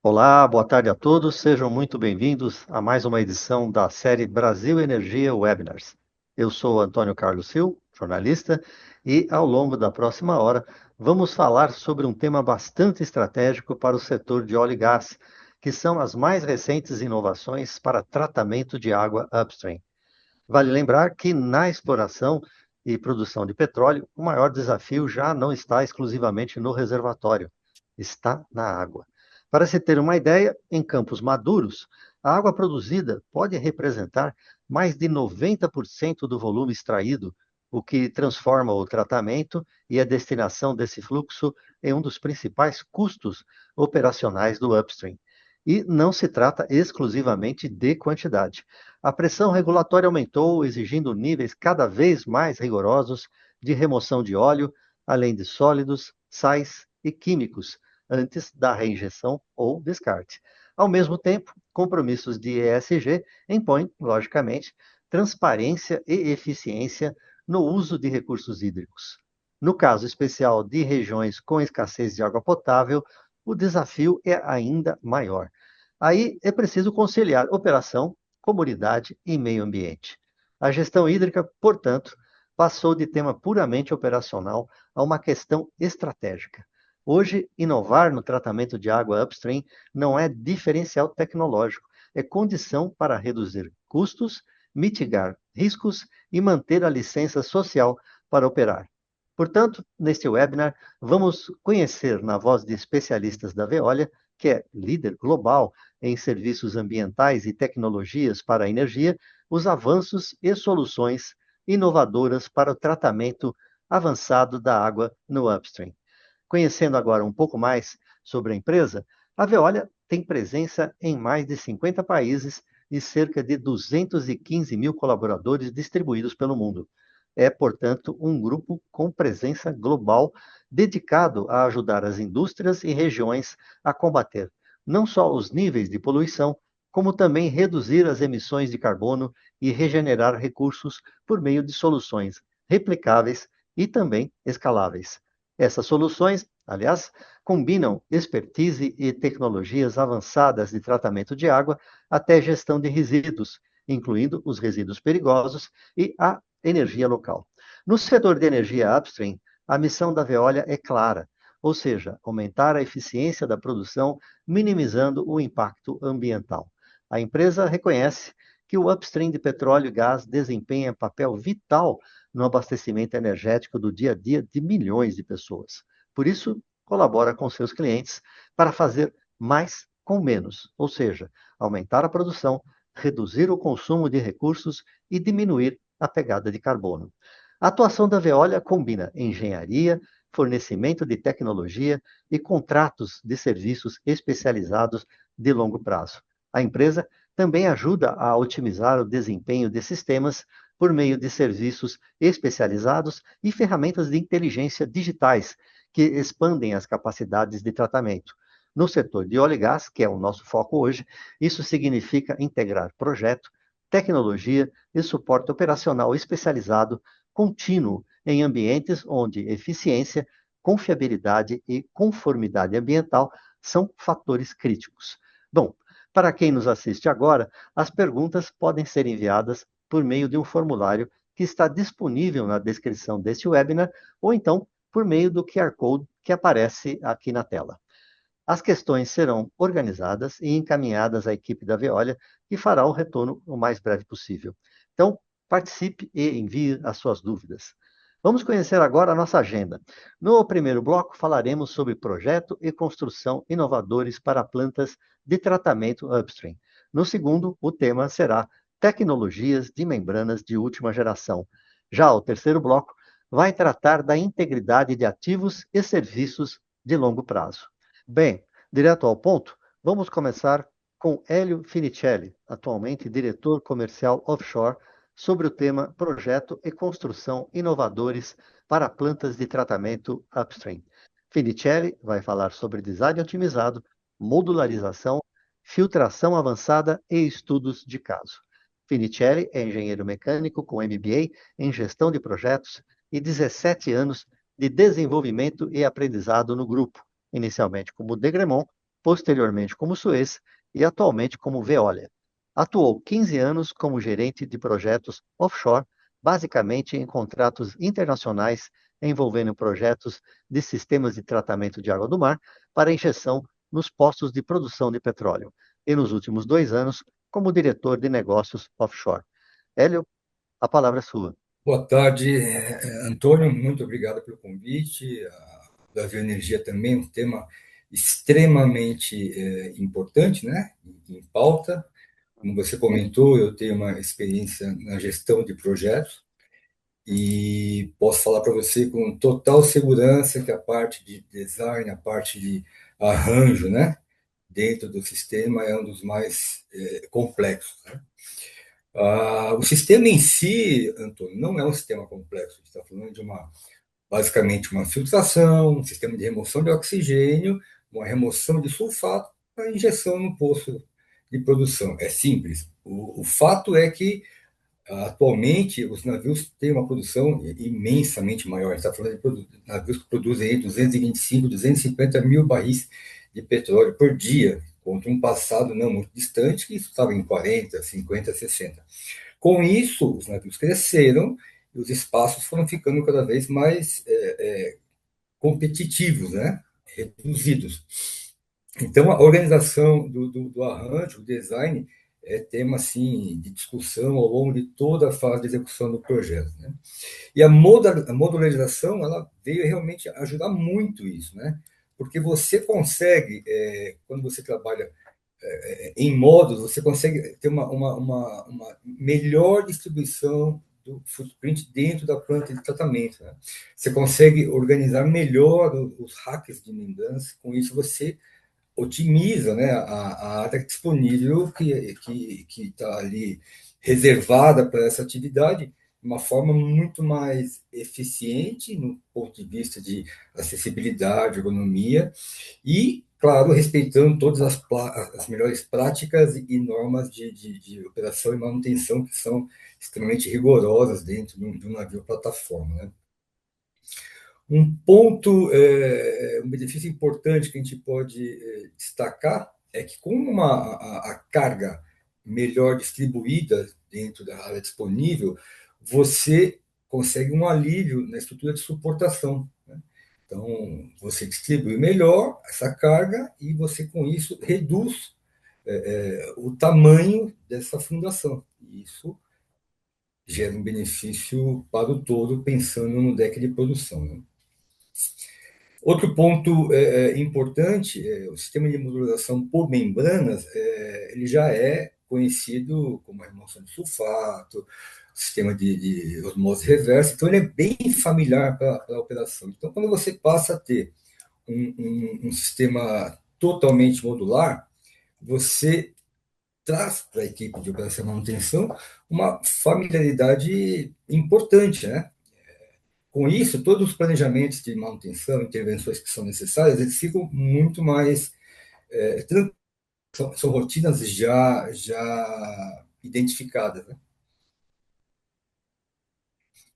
Olá, boa tarde a todos. Sejam muito bem-vindos a mais uma edição da série Brasil Energia Webinars. Eu sou Antônio Carlos Sil, jornalista, e ao longo da próxima hora vamos falar sobre um tema bastante estratégico para o setor de óleo e gás, que são as mais recentes inovações para tratamento de água upstream. Vale lembrar que na exploração e produção de petróleo, o maior desafio já não está exclusivamente no reservatório, está na água. Para se ter uma ideia, em campos maduros, a água produzida pode representar mais de 90% do volume extraído, o que transforma o tratamento e a destinação desse fluxo em um dos principais custos operacionais do upstream. E não se trata exclusivamente de quantidade. A pressão regulatória aumentou, exigindo níveis cada vez mais rigorosos de remoção de óleo, além de sólidos, sais e químicos, antes da reinjeção ou descarte. Ao mesmo tempo, compromissos de ESG impõem, logicamente, transparência e eficiência no uso de recursos hídricos. No caso especial de regiões com escassez de água potável, o desafio é ainda maior. Aí é preciso conciliar operação, comunidade e meio ambiente. A gestão hídrica, portanto, passou de tema puramente operacional a uma questão estratégica. Hoje, inovar no tratamento de água upstream não é diferencial tecnológico, é condição para reduzir custos, mitigar riscos e manter a licença social para operar. Portanto, neste webinar, vamos conhecer, na voz de especialistas da Veolia, que é líder global em serviços ambientais e tecnologias para a energia, os avanços e soluções inovadoras para o tratamento avançado da água no upstream. Conhecendo agora um pouco mais sobre a empresa, a Veolia tem presença em mais de 50 países e cerca de 215 mil colaboradores distribuídos pelo mundo. É, portanto, um grupo com presença global dedicado a ajudar as indústrias e regiões a combater não só os níveis de poluição, como também reduzir as emissões de carbono e regenerar recursos por meio de soluções replicáveis e também escaláveis. Essas soluções, aliás, combinam expertise e tecnologias avançadas de tratamento de água até gestão de resíduos, incluindo os resíduos perigosos e a energia local. No setor de energia upstream, a missão da Veolia é clara, ou seja, aumentar a eficiência da produção, minimizando o impacto ambiental. A empresa reconhece que o upstream de petróleo e gás desempenha papel vital no abastecimento energético do dia a dia de milhões de pessoas. Por isso, colabora com seus clientes para fazer mais com menos, ou seja, aumentar a produção, reduzir o consumo de recursos e diminuir a pegada de carbono. A atuação da Veolia combina engenharia, fornecimento de tecnologia e contratos de serviços especializados de longo prazo. A empresa também ajuda a otimizar o desempenho de sistemas por meio de serviços especializados e ferramentas de inteligência digitais que expandem as capacidades de tratamento. No setor de óleo e gás, que é o nosso foco hoje, isso significa integrar projeto, tecnologia e suporte operacional especializado contínuo em ambientes onde eficiência, confiabilidade e conformidade ambiental são fatores críticos. Bom, para quem nos assiste agora, as perguntas podem ser enviadas por meio de um formulário que está disponível na descrição deste webinar ou então por meio do QR Code que aparece aqui na tela. As questões serão organizadas e encaminhadas à equipe da Veolia, que fará o retorno o mais breve possível. Então, participe e envie as suas dúvidas. Vamos conhecer agora a nossa agenda. No primeiro bloco, falaremos sobre projeto e construção inovadores para plantas de tratamento upstream. No segundo, o tema será tecnologias de membranas de última geração. Já o terceiro bloco vai tratar da integridade de ativos e serviços de longo prazo. Bem, direto ao ponto, vamos começar com Hélio Finicelli, atualmente diretor comercial offshore, sobre o tema Projeto e Construção Inovadores para Plantas de Tratamento Upstream. Finicelli vai falar sobre design otimizado, modularização, filtração avançada e estudos de caso. Finicelli é engenheiro mecânico com MBA em gestão de projetos e 17 anos de desenvolvimento e aprendizado no grupo, inicialmente como Degremont posteriormente como Suez e atualmente como Veolia. Atuou 15 anos como gerente de projetos offshore, basicamente em contratos internacionais envolvendo projetos de sistemas de tratamento de água do mar para injeção nos postos de produção de petróleo, e nos últimos 2 anos como diretor de negócios offshore. Hélio, a palavra é sua. Boa tarde, Antônio. Muito obrigado pelo convite. A Brasil Energia também é um tema extremamente importante, né? Em pauta. Como você comentou, eu tenho uma experiência na gestão de projetos e posso falar para você com total segurança que a parte de design, a parte de arranjo, né? Dentro do sistema é um dos mais complexos, né? O sistema em si, Antônio, não é um sistema complexo. A gente está falando de basicamente uma filtração, um sistema de remoção de oxigênio, uma remoção de sulfato, a injeção no poço de produção. É simples. O fato é que, atualmente, os navios têm uma produção imensamente maior. A gente está falando de navios que produzem entre 225 e 250 mil barris de petróleo por dia, contra um passado não muito distante, que estava em 40, 50, 60. Com isso, os navios cresceram e os espaços foram ficando cada vez mais competitivos, né? Reduzidos. Então, a organização do arranjo, o design, é tema assim, de discussão ao longo de toda a fase de execução do projeto. Né? E a modularização ela veio realmente ajudar muito isso, né? Porque você consegue, quando você trabalha em modos, você consegue ter uma melhor distribuição do footprint dentro da planta de tratamento. Né? Você consegue organizar melhor os hacks de Mendança, com isso você otimiza, né, a área disponível que está ali reservada para essa atividade de uma forma muito mais eficiente no ponto de vista de acessibilidade, ergonomia e, claro, respeitando todas as melhores práticas e normas de operação e manutenção que são extremamente rigorosas dentro de um navio plataforma. Né? Um benefício importante que a gente pode destacar é que com a carga melhor distribuída dentro da área disponível, você consegue um alívio na estrutura de suportação. Né? Então, você distribui melhor essa carga e você, com isso, reduz o tamanho dessa fundação. Isso gera um benefício para o todo, pensando no deck de produção. Né? Outro ponto importante, o sistema de modulação por membranas, ele já é conhecido como a remoção de sulfato, sistema de osmose reversa, então ele é bem familiar para a operação. Então, quando você passa a ter um sistema totalmente modular, você traz para a equipe de operação e manutenção uma familiaridade importante, né? Com isso, todos os planejamentos de manutenção, intervenções que são necessárias, eles ficam muito mais tranquilos, são rotinas já identificadas. Né?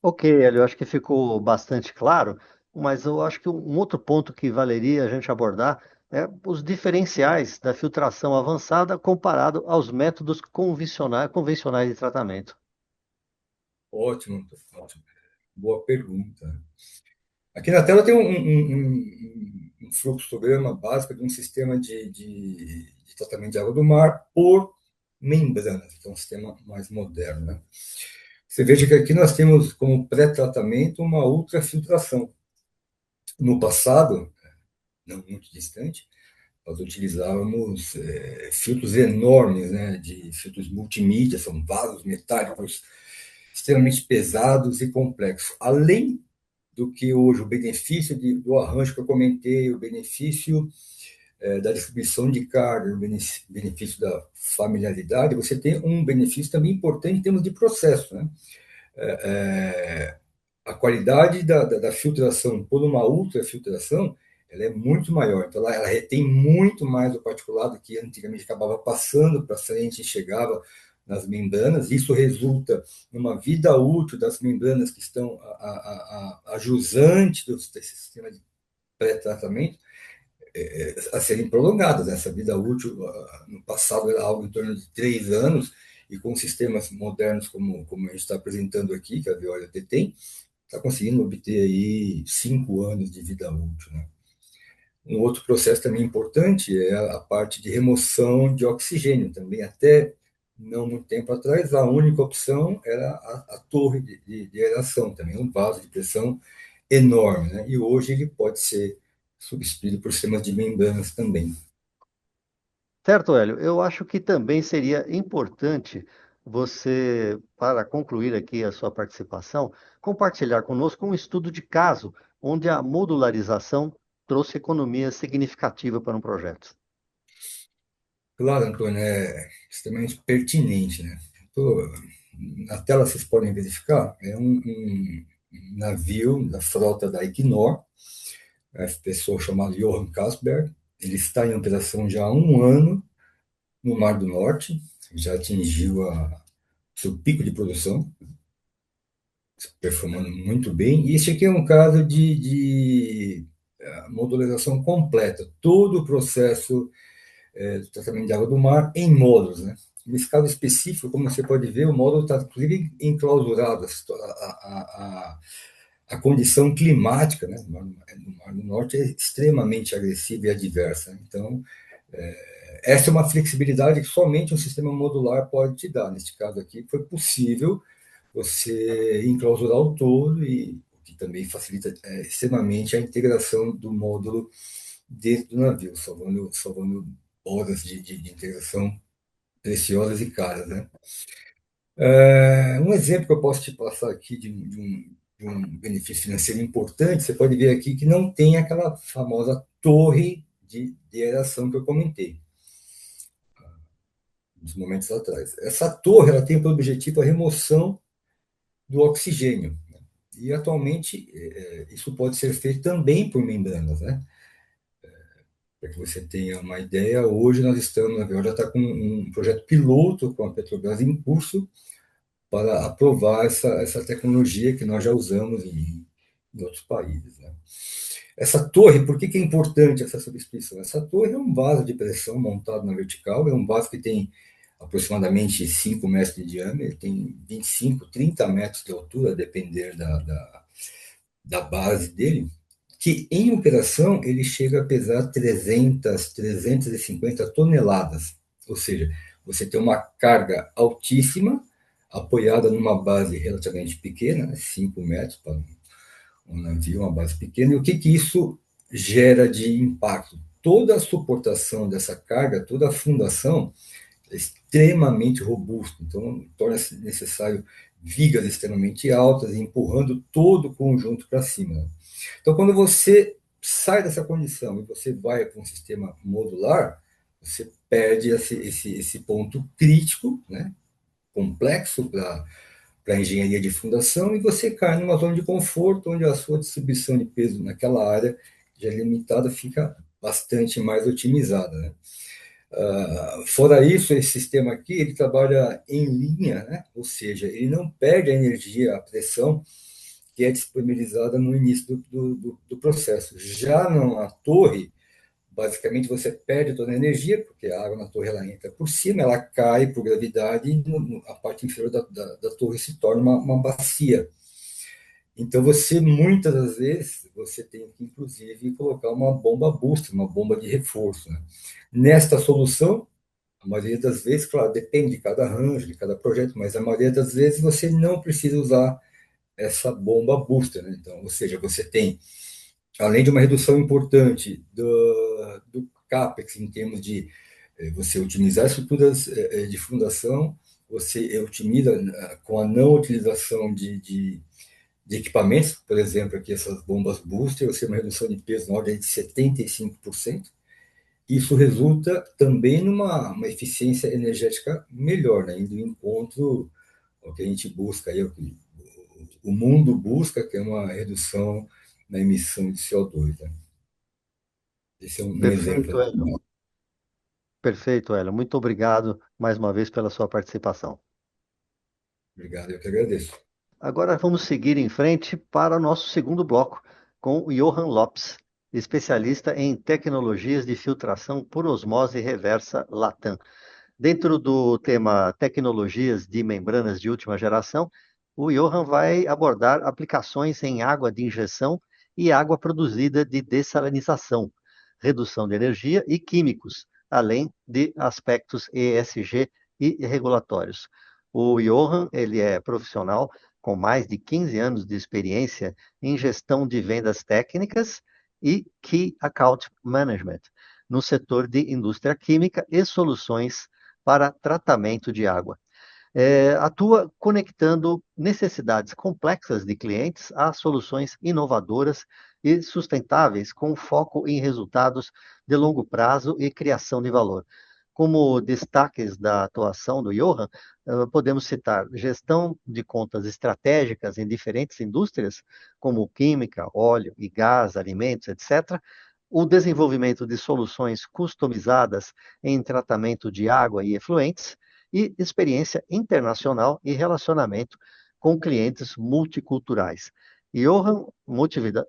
Ok, Hélio, eu acho que ficou bastante claro, mas eu acho que um outro ponto que valeria a gente abordar é os diferenciais da filtração avançada comparado aos métodos convencionais de tratamento. Ótimo, ótimo. Boa pergunta. Aqui na tela tem um fluxograma básico de um sistema de tratamento de água do mar por membranas, que é um sistema mais moderno. Né? Você veja que aqui nós temos como pré-tratamento uma ultrafiltração. No passado, não muito distante, nós utilizávamos filtros enormes, né, de filtros multimídia, são vasos metálicos extremamente pesados e complexos. Além do que hoje o benefício do arranjo que eu comentei, o benefício da distribuição de carga, o benefício da familiaridade, você tem um benefício também importante em termos de processo. Né? É, a qualidade da filtração por uma ultrafiltração ela é muito maior. Então, ela retém muito mais o particulado que antigamente acabava passando para frente e chegava nas membranas. Isso resulta numa vida útil das membranas que estão a jusante desse sistema de pré-tratamento. a serem prolongadas. Né? Essa vida útil, no passado, era algo em torno de 3 anos, e com sistemas modernos, como a gente está apresentando aqui, que a Veolia tem, está conseguindo obter aí 5 anos de vida útil. Né? Um outro processo também importante é a parte de remoção de oxigênio. Também, até não muito tempo atrás, a única opção era a torre de aeração, também um vaso de pressão enorme. Né? E hoje ele pode ser substituído por sistemas de membranas também. Certo, Hélio? Eu acho que também seria importante você, para concluir aqui a sua participação, compartilhar conosco um estudo de caso onde a modularização trouxe economia significativa para um projeto. Claro, Antônio, é extremamente pertinente. Né? Na tela vocês podem verificar, é um navio da frota da Equinor, a pessoa chamada Johann Castberg. Ele está em operação já há um ano no Mar do Norte, já atingiu seu pico de produção, performando muito bem. E esse aqui é um caso de modularização completa, todo o processo do tratamento de água do mar em módulos. Né? Nesse caso específico, como você pode ver, o módulo está inclusive enclausurado. A condição climática, né, no Mar do Norte é extremamente agressiva e adversa. Então, essa é uma flexibilidade que somente um sistema modular pode te dar. Neste caso aqui, foi possível você enclausurar o todo, e o que também facilita extremamente a integração do módulo dentro do navio, salvando horas de integração preciosas e caras. Né? Um exemplo que eu posso te passar aqui de um benefício financeiro importante, você pode ver aqui que não tem aquela famosa torre de aeração que eu comentei uns momentos atrás. Essa torre ela tem por objetivo a remoção do oxigênio. Né? E atualmente isso pode ser feito também por membranas. Né? Para que você tenha uma ideia, hoje nós estamos, na verdade, já está com um projeto piloto com a Petrobras em curso para aprovar essa tecnologia que nós já usamos em outros países. Né? Essa torre, por que é importante essa subscrição? Essa torre é um vaso de pressão montado na vertical, é um vaso que tem aproximadamente 5 metros de diâmetro, ele tem 25, 30 metros de altura, a depender da base dele, que em operação ele chega a pesar 300, 350 toneladas. Ou seja, você tem uma carga altíssima, apoiada numa base relativamente pequena, né, 5 metros para um navio, uma base pequena. E o que isso gera de impacto? Toda a suportação dessa carga, toda a fundação é extremamente robusta, então torna-se necessário vigas extremamente altas, empurrando todo o conjunto para cima. Né? Então, quando você sai dessa condição e você vai para um sistema modular, você perde esse ponto crítico, né, complexo para a engenharia de fundação, e você cai numa zona de conforto onde a sua distribuição de peso naquela área já limitada fica bastante mais otimizada. Né? Fora isso, esse sistema aqui ele trabalha em linha, né? Ou seja, ele não perde a energia, a pressão que é disponibilizada no início do processo. Já na torre, basicamente você perde toda a energia, porque a água na torre ela entra por cima, ela cai por gravidade, e a parte inferior da torre se torna uma bacia. Então você, muitas das vezes, você tem que, inclusive, colocar uma bomba booster, uma bomba de reforço. Né? Nesta solução, a maioria das vezes, claro, depende de cada arranjo, de cada projeto, mas a maioria das vezes você não precisa usar essa bomba booster. Né? Então, ou seja, você tem, além de uma redução importante do CAPEX, em termos de você otimizar estruturas de fundação, você otimiza com a não utilização de equipamentos, por exemplo, aqui essas bombas booster, você tem uma redução de peso na ordem de 75%. Isso resulta também numa eficiência energética melhor, né? Indo em encontro ao que a gente busca, aí, o mundo busca, que é uma redução na emissão de CO2. Né? Esse é um exemplo. Perfeito, Hélio. Perfeito, Hélio. Muito obrigado mais uma vez pela sua participação. Obrigado, eu que agradeço. Agora vamos seguir em frente para o nosso segundo bloco com o Johann Lopes. especialista em tecnologias de filtração por osmose reversa Latam. Dentro do tema tecnologias de membranas de última geração, o Johan vai abordar aplicações em água de injeção e água produzida de dessalinização, redução de energia e químicos, além de aspectos ESG e regulatórios. O Johan, ele é profissional com mais de 15 anos de experiência em gestão de vendas técnicas e Key Account Management no setor de indústria química e soluções para tratamento de água. Atua conectando necessidades complexas de clientes a soluções inovadoras e sustentáveis, com foco em resultados de longo prazo e criação de valor. Como destaques da atuação do Johan, podemos citar gestão de contas estratégicas em diferentes indústrias, como química, óleo e gás, alimentos, etc., o desenvolvimento de soluções customizadas em tratamento de água e efluentes, e experiência internacional e relacionamento com clientes multiculturais. Johan,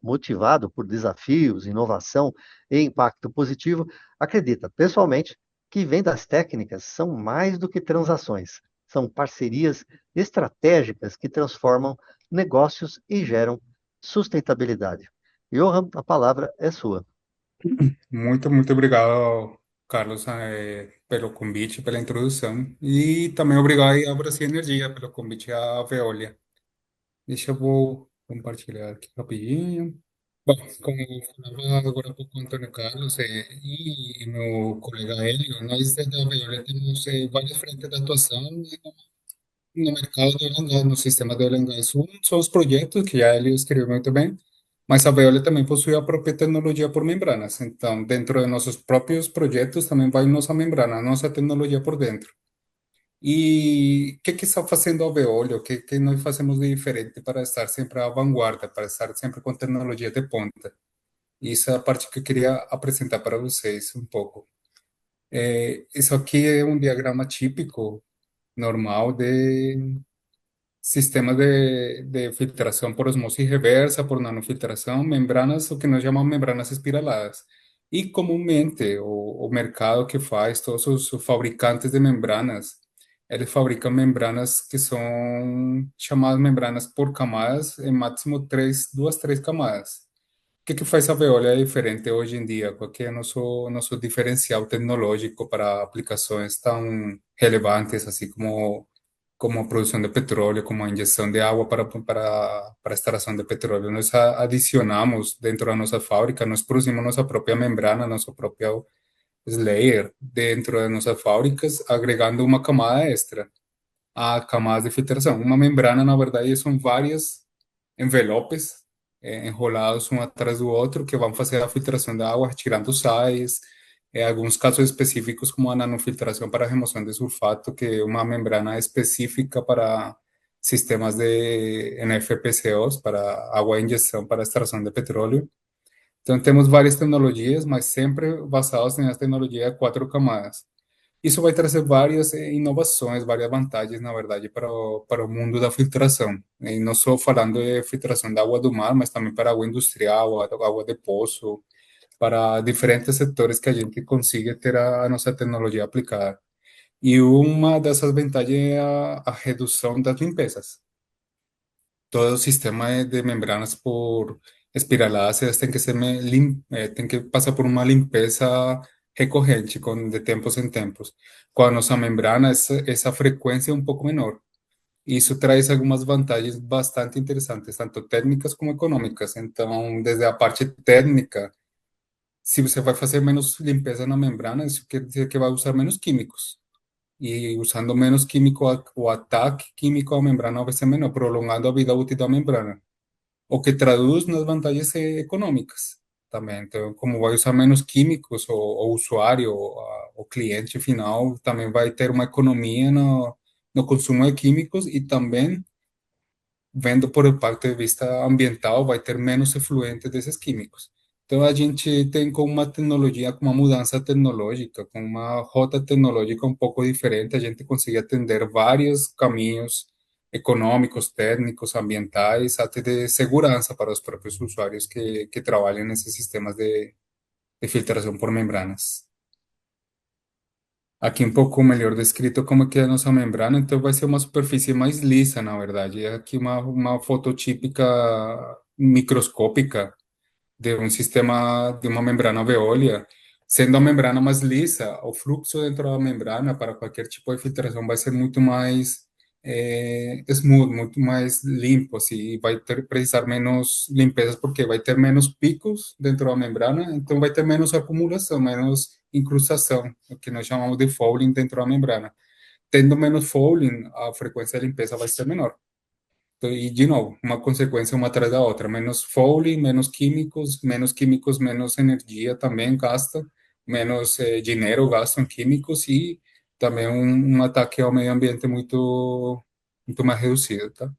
motivado por desafios, inovação e impacto positivo, acredita pessoalmente que vendas técnicas são mais do que transações, são parcerias estratégicas que transformam negócios e geram sustentabilidade. Johan, a palavra é sua. Muito obrigado, Carlos, pelo convite, pela introdução. E também obrigado aí à Brasil Energia pelo convite à Veolia. Deixa eu vou compartilhar aqui rapidinho. Bom, como falava agora há pouco o Antônio Carlos e meu colega Hélio, nós da Veolia temos várias frentes de atuação no mercado de oil and gas, no sistema de oil and gas. Um são os projetos, que a Hélio escreveu muito bem, mas a Veolia também possui a própria tecnologia por membranas. Então, dentro de nossos próprios projetos, também vai nossa membrana, nossa tecnologia por dentro. E o que está fazendo a Veolia? O que nós fazemos de diferente para estar sempre à vanguarda, para estar sempre com tecnologia de ponta? Isso é a parte que eu queria apresentar para vocês um pouco. Isso aqui é um diagrama típico, normal, de sistema de filtração por osmose reversa, por nanofiltração, membranas, o que nós chamamos membranas espiraladas. E comumente o mercado que faz, todos os fabricantes de membranas, eles fabricam membranas que são chamadas membranas por camadas, em máximo duas, três camadas. O que faz a Veolia diferente hoje em dia? Qual que é o nosso diferencial tecnológico para aplicações tão relevantes, assim como a produção de petróleo, como a injeção de água para a extração de petróleo? Nós adicionamos dentro da nossa fábrica, nós produzimos nossa própria membrana, nosso próprio layer dentro das nossas fábricas, agregando uma camada extra a camada de filtração. Uma membrana, na verdade, são vários envelopes enrolados um atrás do outro que vão fazer a filtração da água, tirando sais, alguns casos específicos como a nanofiltração para remoção de sulfato, que é uma membrana específica para sistemas de NFPCOs, para água em injeção para extração de petróleo. Então, temos várias tecnologias, mas sempre basadas nas tecnologias de quatro camadas. Isso vai trazer várias inovações, várias vantagens, na verdade, para o mundo da filtração. E não só falando de filtração da água do mar, mas também para água industrial, água de poço, para diferentes setores que a gente consiga ter a nossa tecnologia aplicada. E uma dessas vantagens é a redução das limpezas. Todo o sistema de membranas por espiraladas elas têm que ser tem que passar por uma limpeza recorrente, de tempos em tempos. Com a nossa membrana, essa frequência é um pouco menor. Isso traz algumas vantagens bastante interessantes, tanto técnicas como econômicas. Então, desde a parte técnica, se você vai fazer menos limpeza na membrana, isso quer dizer que vai usar menos químicos. E usando menos químico, o ataque químico à membrana vai ser menor, prolongando a vida útil da membrana. O que traduz nas vantagens econômicas também. Então, como vai usar menos químicos, o usuário, o cliente final, também vai ter uma economia no consumo de químicos e também, vendo por o ponto de vista ambiental, vai ter menos efluentes desses químicos. Então, a gente tem com uma tecnologia, com uma mudança tecnológica, com uma rota tecnológica um pouco diferente, a gente consegue atender vários caminhos econômicos, técnicos, ambientais, até de segurança para os próprios usuários que trabalham nesses sistemas de filtração por membranas. Aqui um pouco melhor descrito como que é a nossa membrana, então vai ser uma superfície mais lisa, na verdade. É aqui uma foto típica microscópica de um sistema de uma membrana Veolia, sendo a membrana mais lisa, o fluxo dentro da membrana para qualquer tipo de filtração vai ser muito mais smooth, muito mais limpo, assim, e vai precisar menos limpeza, porque vai ter menos picos dentro da membrana, então vai ter menos acumulação, menos incrustação, o que nós chamamos de fouling dentro da membrana. Tendo menos fouling, a frequência de limpeza vai ser menor. E, de novo, uma consequência uma atrás da outra. Menos fouling, menos químicos, menos energia também gasta, menos dinheiro gastam químicos e também um ataque ao meio ambiente muito mais reduzido, tá?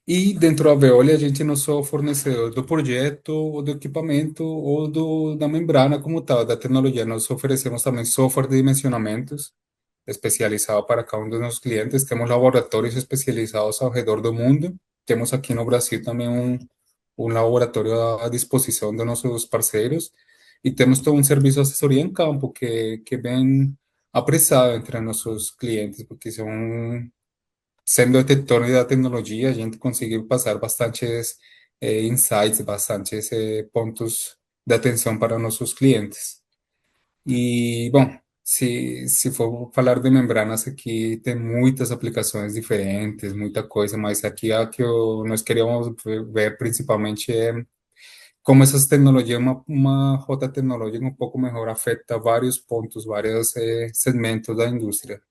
E dentro da Veolia, a gente não só é fornecedor do projeto, ou do equipamento, ou da membrana como tal, da tecnologia. Nós oferecemos também software de dimensionamentos, especializado para cada um dos nossos clientes. Temos laboratórios especializados ao redor do mundo. Temos aqui no Brasil também um laboratório à disposição de nossos parceiros. E temos todo um serviço de assessoria em campo que é bem apreciado entre nossos clientes, porque sendo detectores da tecnologia, a gente conseguiu passar bastantes insights, bastantes pontos de atenção para nossos clientes. E, bom, se for falar de membranas, aqui tem muitas aplicações diferentes, muita coisa, mas aqui a que nós queríamos ver principalmente é como essas tecnologias, uma rota tecnológica um pouco melhor, afeta vários pontos, vários segmentos da indústria.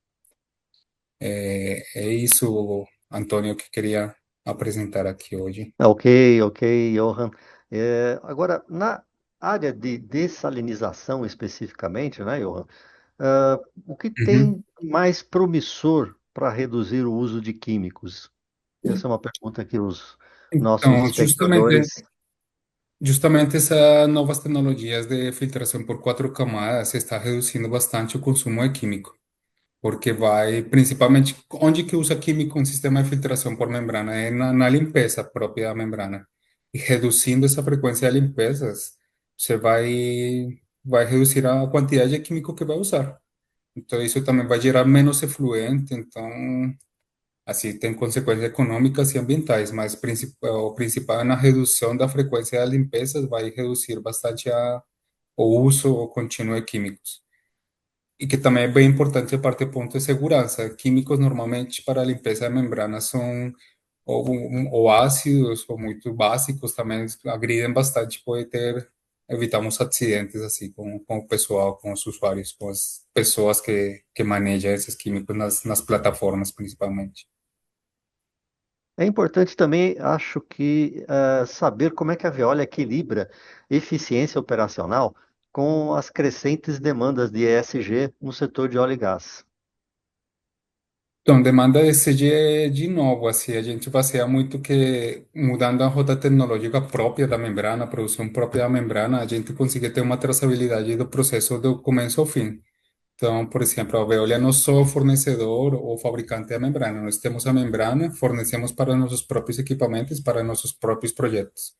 É isso, Antônio, que queria apresentar aqui hoje. Ok, ok, Johan. Agora, na área de dessalinização especificamente, né, Johan? O que Uhum. tem mais promissor para reduzir o uso de químicos? Essa é uma pergunta que os nossos Então, espectadores. justamente essas novas tecnologias de filtração por quatro camadas está reduzindo bastante o consumo de químico, porque vai principalmente onde que usa químico um sistema de filtração por membrana é na limpeza própria da membrana. E reduzindo essa frequência de limpezas, você vai reduzir a quantidade de químico que vai usar. Então isso também vai gerar menos efluente, então assim tem consequências econômicas e ambientais, mas o principal é na redução da frequência das limpezas, vai reduzir bastante o uso contínuo de químicos. E que também é bem importante a parte do ponto de segurança. Químicos normalmente para a limpeza de membranas são ou ácidos ou muito básicos, também agridem bastante, pode ter, evitamos acidentes assim com o pessoal, com os usuários, com as pessoas que manejam esses químicos nas plataformas principalmente. É importante também, acho que, saber como é que a Veolia equilibra eficiência operacional com as crescentes demandas de ESG no setor de óleo e gás. Então, demanda esse de novo, assim, a gente baseia muito que mudando a rota tecnológica própria da membrana, a produção própria da membrana, a gente consegue ter uma traçabilidade do processo do começo ao fim. Então, por exemplo, a Veolia não só fornecedor ou fabricante da membrana, nós temos a membrana, fornecemos para nossos próprios equipamentos, para nossos próprios projetos.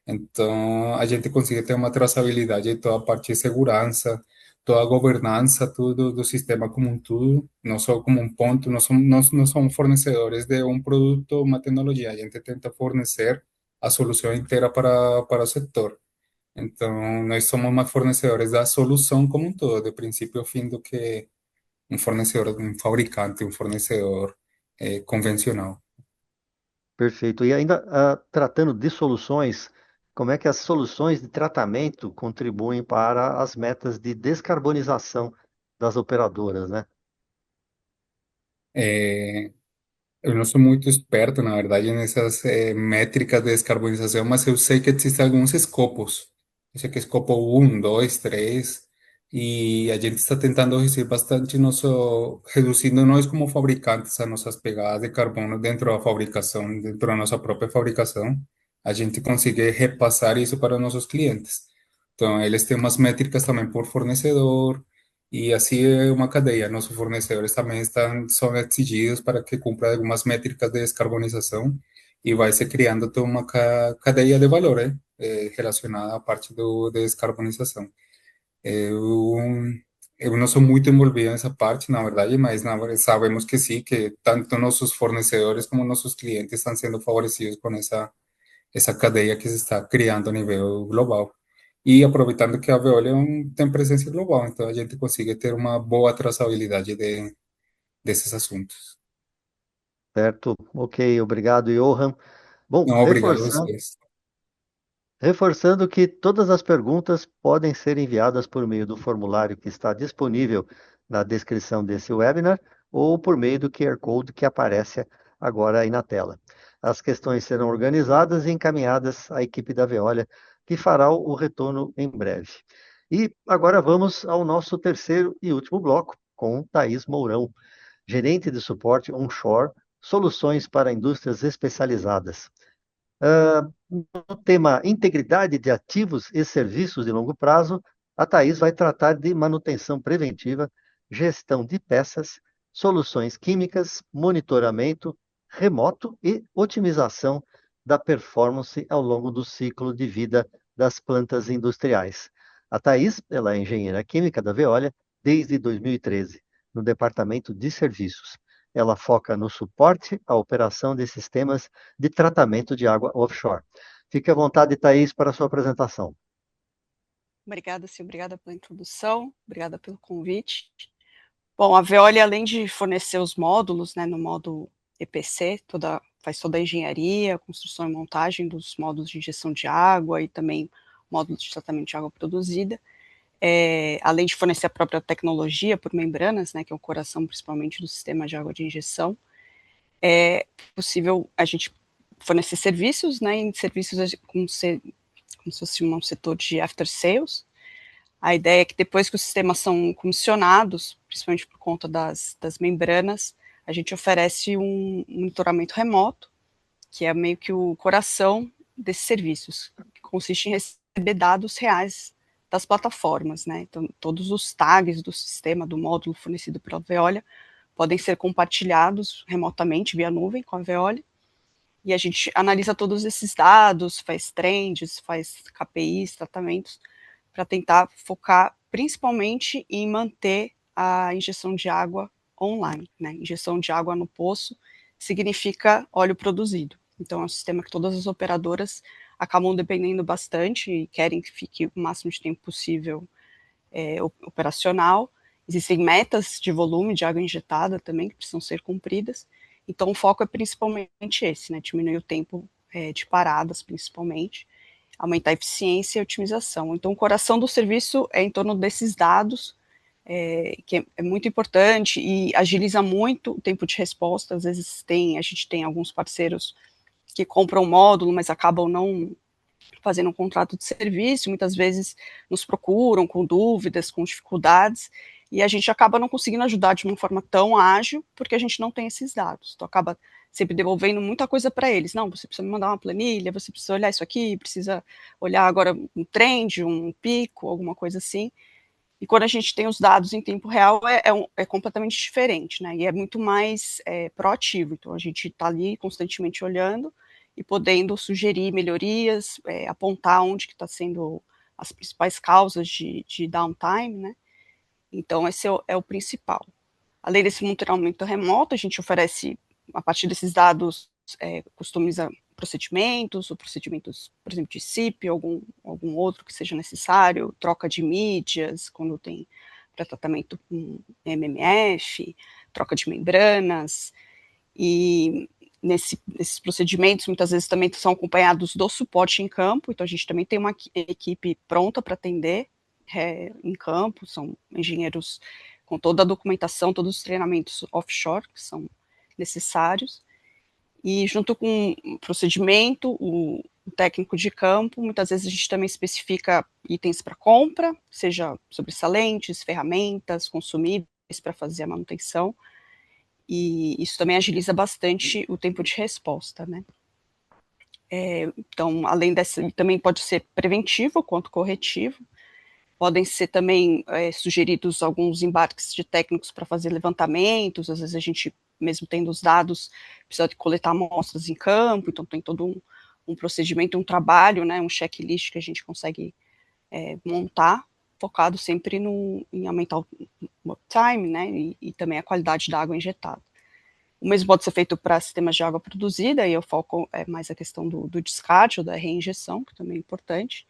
Então, a gente consegue ter uma traçabilidade de toda a parte de segurança, toda a governança, tudo do sistema como um todo, não só como um ponto, não somos fornecedores de um produto, uma tecnologia, a gente tenta fornecer a solução inteira para o setor. Então, nós somos mais fornecedores da solução como um todo, de princípio ao fim, do que um fornecedor, um fabricante, um fornecedor convencional. Perfeito. E ainda, tratando de soluções, como é que as soluções de tratamento contribuem para as metas de descarbonização das operadoras, né? É, eu não sou muito esperto, na verdade, nessas métricas de descarbonização, mas eu sei que existem alguns escopos. Eu sei que escopo um, 2, 3, e a gente está tentando reduzir bastante reduzindo nós como fabricantes as nossas pegadas de carbono dentro da fabricação, dentro da nossa própria fabricação. A gente consegue repassar isso para nossos clientes. Então, eles têm umas métricas também por fornecedor, E assim é uma cadeia. Nossos fornecedores também são exigidos para que cumpram algumas métricas de descarbonização e vai se criando toda uma cadeia de valor, relacionada à parte de descarbonização. Eu, eu não sou muito envolvido nessa parte, na verdade, mas sabemos que sim, que tanto nossos fornecedores como nossos clientes estão sendo favorecidos com essa cadeia que se está criando a nível global. E aproveitando que a Veolia tem presença global, então a gente consegue ter uma boa traçabilidade desses assuntos. Certo? Ok, obrigado, Johan. Bom, Não, obrigado a vocês. reforçando que todas as perguntas podem ser enviadas por meio do formulário que está disponível na descrição desse webinar ou por meio do QR Code que aparece agora aí na tela. As questões serão organizadas e encaminhadas à equipe da Veolia, que fará o retorno em breve. E agora vamos ao nosso terceiro e último bloco, com Thaís Mourão, gerente de suporte onshore, soluções para indústrias especializadas. No tema integridade de ativos e serviços de longo prazo, a Thais vai tratar de manutenção preventiva, gestão de peças, soluções químicas, monitoramento remoto e otimização da performance ao longo do ciclo de vida das plantas industriais. A Thais, ela é engenheira química da Veolia desde 2013, no departamento de serviços. Ela foca no suporte à operação de sistemas de tratamento de água offshore. Fique à vontade, Thaís, para a sua apresentação. Obrigada, sim, obrigada pela introdução, obrigada pelo convite. Bom, a Veolia, além de fornecer os módulos, né, no módulo EPC, faz toda a engenharia, construção e montagem dos módulos de injeção de água e também módulos de tratamento de água produzida, além de fornecer a própria tecnologia por membranas, né, que é o coração principalmente do sistema de água de injeção, é possível a gente fornecer serviços, né, em serviços como se fosse um setor de after sales. A ideia é que depois que os sistemas são comissionados, principalmente por conta das membranas, a gente oferece um monitoramento remoto, que é meio que o coração desses serviços, que consiste em receber dados reais das plataformas, né? Então, todos os tags do sistema, do módulo fornecido pela Veolia, podem ser compartilhados remotamente via nuvem com a Veolia, e a gente analisa todos esses dados, faz trends, faz KPIs, tratamentos, para tentar focar principalmente em manter a injeção de água online, né? Injeção de água no poço significa óleo produzido. Então, é um sistema que todas as operadoras acabam dependendo bastante e querem que fique o máximo de tempo possível operacional. Existem metas de volume de água injetada também que precisam ser cumpridas. Então, o foco é principalmente esse, né? Diminuir o tempo de paradas, principalmente, aumentar a eficiência e a otimização. Então, o coração do serviço é em torno desses dados, que é muito importante e agiliza muito o tempo de resposta. Às vezes a gente tem alguns parceiros que compram um módulo, mas acabam não fazendo um contrato de serviço, muitas vezes nos procuram com dúvidas, com dificuldades, e a gente acaba não conseguindo ajudar de uma forma tão ágil, porque a gente não tem esses dados. Então, acaba sempre devolvendo muita coisa para eles. Não, você precisa me mandar uma planilha, você precisa olhar isso aqui, precisa olhar agora um trend, um pico, alguma coisa assim. E quando a gente tem os dados em tempo real, é completamente diferente, né? E é muito mais proativo. Então, a gente está ali constantemente olhando e podendo sugerir melhorias, apontar onde que está sendo as principais causas de downtime, né? Então, esse é o principal. Além desse monitoramento remoto, a gente oferece, a partir desses dados, customiza procedimentos, ou procedimentos, por exemplo, de SIP, algum outro que seja necessário, troca de mídias, quando tem pré-tratamento com MMF, troca de membranas, e nesses procedimentos, muitas vezes também são acompanhados do suporte em campo, então a gente também tem uma equipe pronta para atender em campo, são engenheiros com toda a documentação, todos os treinamentos offshore que são necessários, e junto com o procedimento, o técnico de campo, muitas vezes a gente também especifica itens para compra, seja sobressalentes, ferramentas, consumíveis para fazer a manutenção, e isso também agiliza bastante o tempo de resposta, né? Então, além dessa, também pode ser preventivo quanto corretivo. Podem ser também sugeridos alguns embarques de técnicos para fazer levantamentos, às vezes a gente, mesmo tendo os dados, precisa de coletar amostras em campo, então tem todo um procedimento, um trabalho, né, um checklist que a gente consegue montar, focado sempre em aumentar o uptime, né, e também a qualidade da água injetada. O mesmo pode ser feito para sistemas de água produzida, e eu foco mais a questão do descarte ou da reinjeção, que também é importante.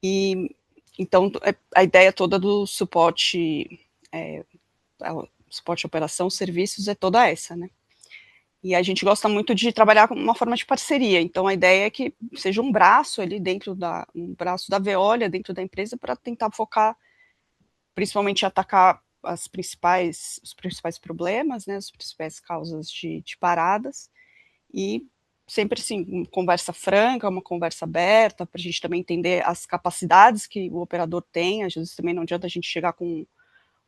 E então a ideia toda do suporte, suporte operação, serviços é toda essa, né? E a gente gosta muito de trabalhar com uma forma de parceria. Então a ideia é que seja um braço ali dentro um braço da Veolia dentro da empresa para tentar focar, principalmente atacar os principais problemas, né, as principais causas de paradas, e sempre assim, uma conversa franca, uma conversa aberta, para a gente também entender as capacidades que o operador tem. Às vezes também não adianta a gente chegar com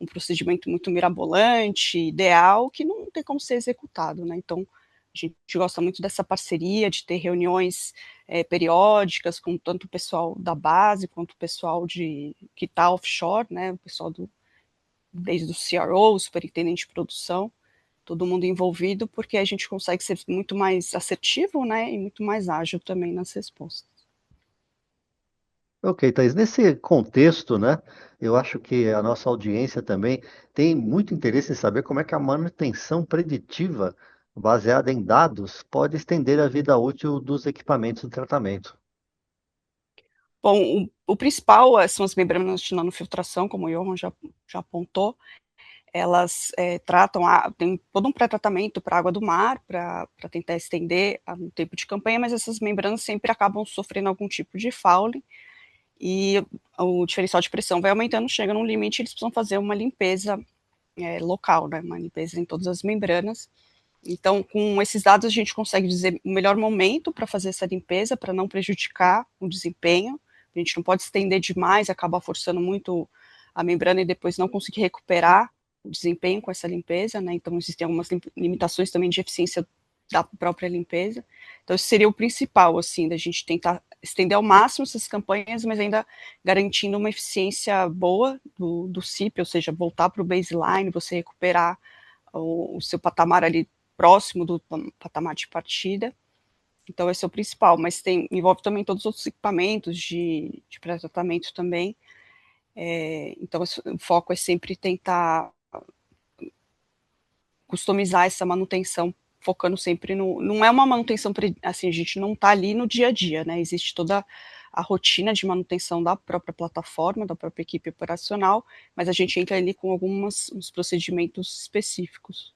um procedimento muito mirabolante, ideal, que não tem como ser executado, né? Então, a gente gosta muito dessa parceria, de ter reuniões periódicas com tanto o pessoal da base quanto o pessoal que está offshore, né? O pessoal desde o CRO, o superintendente de produção, todo mundo envolvido, porque a gente consegue ser muito mais assertivo, né, e muito mais ágil também nas respostas. Ok, Thaís, nesse contexto, né, eu acho que a nossa audiência também tem muito interesse em saber como é que a manutenção preditiva, baseada em dados, pode estender a vida útil dos equipamentos de tratamento. Bom, o principal são as membranas de nanofiltração, como o Johan já apontou. Elas tratam, tem todo um pré-tratamento para a água do mar, para tentar estender o tempo de campanha, mas essas membranas sempre acabam sofrendo algum tipo de fouling, e o diferencial de pressão vai aumentando, chega num limite, eles precisam fazer uma limpeza local, né, uma limpeza em todas as membranas. Então, com esses dados, a gente consegue dizer o melhor momento para fazer essa limpeza, para não prejudicar o desempenho. A gente não pode estender demais, acabar forçando muito a membrana e depois não conseguir recuperar o desempenho com essa limpeza, né? Então, existem algumas limitações também de eficiência da própria limpeza. Então, esse seria o principal, assim, da gente tentar estender ao máximo essas campanhas, mas ainda garantindo uma eficiência boa do CIP, ou seja, voltar para o baseline, você recuperar o seu patamar ali próximo do patamar de partida. Então, esse é o principal, mas envolve também todos os outros equipamentos de pré-tratamento também. Então, o foco é sempre tentar customizar essa manutenção, focando sempre não é uma manutenção, assim, a gente não está ali no dia a dia, né? Existe toda a rotina de manutenção da própria plataforma, da própria equipe operacional, mas a gente entra ali com uns procedimentos específicos.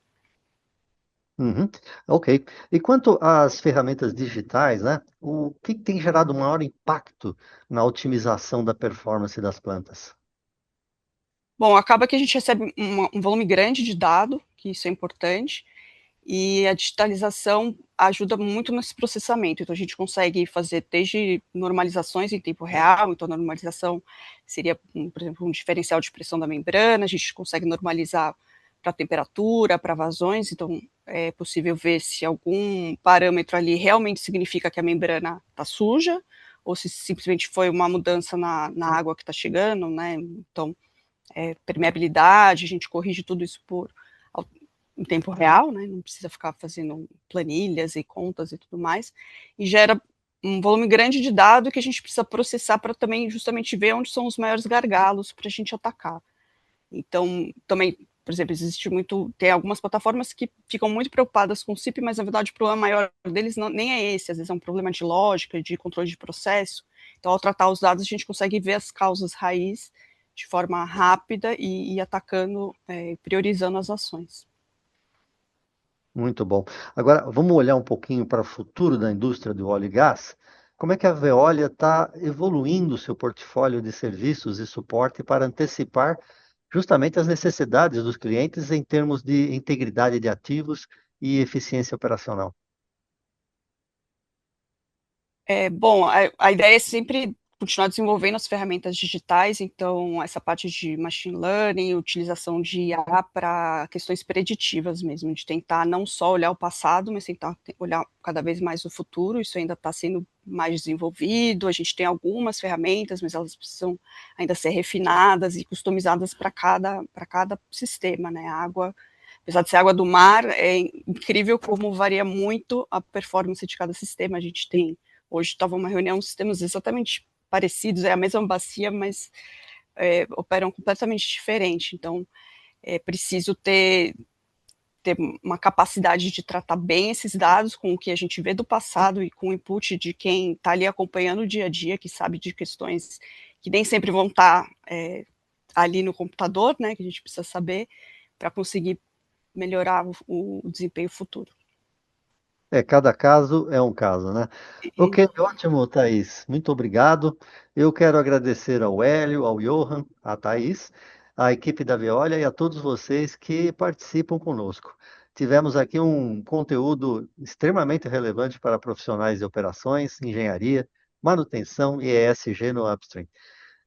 Uhum, ok. E quanto às ferramentas digitais, né, o que tem gerado maior impacto na otimização da performance das plantas? Bom, acaba que a gente recebe um volume grande de dado, que isso é importante, e a digitalização ajuda muito nesse processamento. Então, a gente consegue fazer desde normalizações em tempo real, então, a normalização seria, por exemplo, um diferencial de pressão da membrana, a gente consegue normalizar para temperatura, para vazões, então, é possível ver se algum parâmetro ali realmente significa que a membrana está suja, ou se simplesmente foi uma mudança na água que está chegando, né? Então, permeabilidade, a gente corrige tudo isso em tempo real, né? Não precisa ficar fazendo planilhas e contas e tudo mais, e gera um volume grande de dado que a gente precisa processar para também justamente ver onde são os maiores gargalos para a gente atacar. Então, também, por exemplo, tem algumas plataformas que ficam muito preocupadas com o CIP, mas na verdade o problema maior deles nem é esse, às vezes é um problema de lógica, de controle de processo. Então, ao tratar os dados, a gente consegue ver as causas raiz de forma rápida e atacando, priorizando as ações. Muito bom. Agora, vamos olhar um pouquinho para o futuro da indústria do óleo e gás. Como é que a Veolia está evoluindo o seu portfólio de serviços e suporte para antecipar justamente as necessidades dos clientes em termos de integridade de ativos e eficiência operacional? Bom, a ideia é sempre continuar desenvolvendo as ferramentas digitais, então essa parte de machine learning, utilização de IA para questões preditivas mesmo, de tentar não só olhar o passado, mas tentar olhar cada vez mais o futuro. Isso ainda está sendo mais desenvolvido, a gente tem algumas ferramentas, mas elas precisam ainda ser refinadas e customizadas para cada sistema, né? A água, apesar de ser água do mar, é incrível como varia muito a performance de cada sistema. A gente tem, hoje estava uma reunião, sistemas exatamente parecidos, é a mesma bacia, mas operam completamente diferente. Então, é preciso ter uma capacidade de tratar bem esses dados com o que a gente vê do passado e com o input de quem está ali acompanhando o dia a dia, que sabe de questões que nem sempre vão estar ali no computador, né, que a gente precisa saber para conseguir melhorar o desempenho futuro. Cada caso é um caso, né? Ok, ótimo, Thaís. Muito obrigado. Eu quero agradecer ao Hélio, ao Johan, à Thaís, à equipe da Veolia e a todos vocês que participam conosco. Tivemos aqui um conteúdo extremamente relevante para profissionais de operações, engenharia, manutenção e ESG no upstream.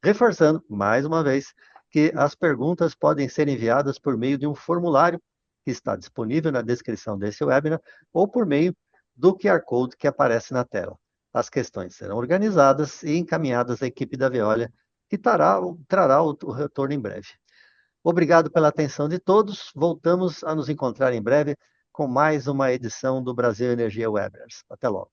Reforçando, mais uma vez, que as perguntas podem ser enviadas por meio de um formulário que está disponível na descrição desse webinar ou por meio do QR Code que aparece na tela. As questões serão organizadas e encaminhadas à equipe da Veolia, que trará o retorno em breve. Obrigado pela atenção de todos. Voltamos a nos encontrar em breve com mais uma edição do Brasil Energia Webinars. Até logo.